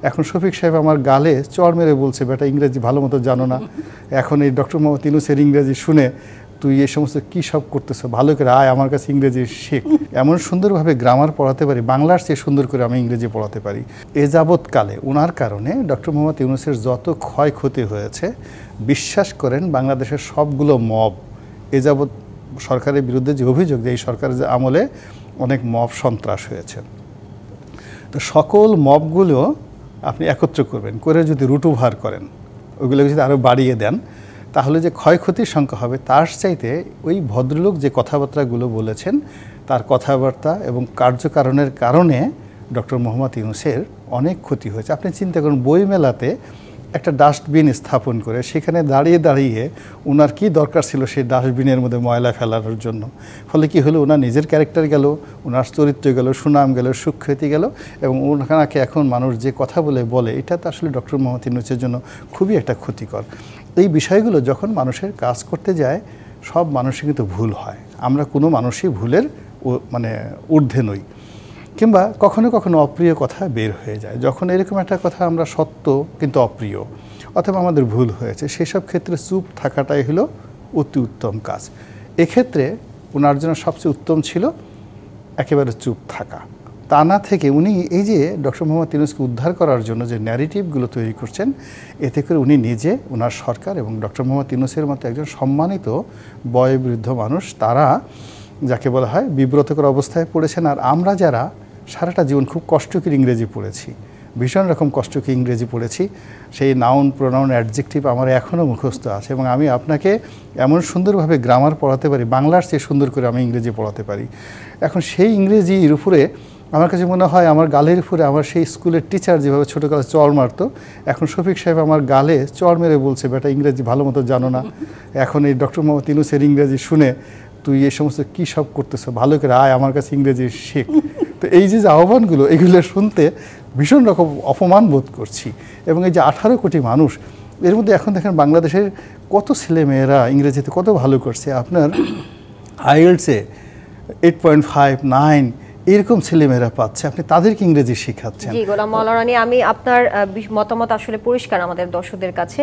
এখন শফিক সাহেব আমার গালে চড় মেরে বলছে, বেটা ইংরেজি ভালো মতো জানো না, এখন এই ডক্টর মোহাম্মদ ইউনূসের ইংরেজি শুনে তুই এই সমস্ত কী সব করতেছো, ভালো করে আয় আমার কাছে ইংরেজি শেখ। এমন সুন্দরভাবে গ্রামার পড়াতে পারি, বাংলার চেয়ে সুন্দর করে আমি ইংরেজি পড়াতে পারি। এ যাবৎকালে ওনার কারণে ডক্টর মোহাম্মদ ইউনূসের যত ক্ষয়ক্ষতি হয়েছে, বিশ্বাস করেন বাংলাদেশের সবগুলো মব, এ যাবৎ সরকারের বিরুদ্ধে যে অভিযোগ, যে এই সরকারের যে আমলে অনেক মব সন্ত্রাস হয়েছে, তো সকল মবগুলো আপনি একত্র করবেন, করে যদি রুট ওভার করেন, ওইগুলোকে যদি আরও বাড়িয়ে দেন, তাহলে যে ক্ষয়ক্ষতির সংখ্যা হবে তার চাইতে ওই ভদ্রলোক যে কথাবার্তাগুলো বলেছেন, তার কথাবার্তা এবং কার্যকারণের কারণে ডক্টর মোহাম্মদ ইউনূসের অনেক ক্ষতি হয়েছে। আপনি চিন্তা করুন, বইমেলাতে একটা ডাস্টবিন স্থাপন করে সেখানে দাঁড়িয়ে দাঁড়িয়ে ওনার কী দরকার ছিল সেই ডাস্টবিনের মধ্যে ময়লা ফেলার জন্য। ফলে কি হলো, ওনার নিজের ক্যারেক্টার গেল, ওনার চরিত্র গেল, সুনাম গেল, সুখ্যাতি গেল, এবং ওনাকে এখন মানুষ যে কথা বলে এটা তো আসলে ডক্টর মোহাম্মদ ইউনূসের জন্য খুবই একটা ক্ষতিকর। এই বিষয়গুলো যখন মানুষের কাজ করতে যায়, সব মানুষের কিন্তু ভুল হয়। আমরা কোনো মানুষই ভুলের ঊর্ধ্বে নই, কিংবা কখনো কখনো অপ্রিয় কথা বের হয়ে যায়। যখন এরকম একটা কথা আমরা সত্য কিন্তু অপ্রিয়, অথবা আমাদের ভুল হয়েছে, সেসব ক্ষেত্রে চুপ থাকাটাই হলো অতি উত্তম কাজ। এক্ষেত্রে ওনার জন্য সবচেয়ে উত্তম ছিল একেবারে চুপ থাকা। তা না থেকে উনি এই যে ডক্টর মোহাম্মদ ইউনূসকে উদ্ধার করার জন্য যে ন্যারেটিভগুলো তৈরি করছেন, এতে করে উনি নিজে, ওনার সরকার এবং ডক্টর মোহাম্মদ ইউনূসের মতো একজন সম্মানিত বয়োবৃদ্ধ মানুষ, তারা যাকে বলা হয় বিব্রতকর অবস্থায় পড়েছেন। আর আমরা যারা সারাটা জীবন খুব কষ্টকর ইংরেজি পড়েছি, ভীষণ রকম কষ্টকর ইংরেজি পড়েছি, সেই নাউন, প্রোনাউন, অ্যাডজেক্টিভ আমার এখনও মুখস্থ আছে, এবং আমি আপনাকে এমন সুন্দরভাবে গ্রামার পড়াতে পারি, বাংলার চেয়ে সুন্দর করে আমি ইংরেজি পড়াতে পারি। এখন সেই ইংরেজির উপরে আমার কাছে মনে হয় আমার গালের উপরে আমার সেই স্কুলের টিচার যেভাবে ছোটোকালে চড় মারতো, এখন শফিক সাহেব আমার গালে চড় মেরে বলছে, বেটা ইংরেজি ভালো মতো জানো না, এখন এই ডক্টর মোহাম্মদ ইউনূসের ইংরেজি শুনে তুই এই সমস্ত কী সব করতেছো, ভালো করে আয় আমার কাছে ইংরেজি শেখ। তো এই যে আহ্বানগুলো, এগুলো শুনতে ভীষণ রকম অপমান বোধ করছি। এবং এই যে 18 কোটি মানুষ, এর মধ্যে এখন দেখেন বাংলাদেশের কত ছেলেমেয়েরা ইংরেজিতে কত ভালো করছে। আপনার আইএলটিএসে 8.5, 9 এরকম ছেলেমেয়েরা পাচ্ছে, আপনি তাদেরকে ইংরেজি শেখাচ্ছেন। জি গোলাম মাওলা রানী, আমি আপনার মতামত আসলে পরিষ্কার আমাদের দর্শকদের কাছে।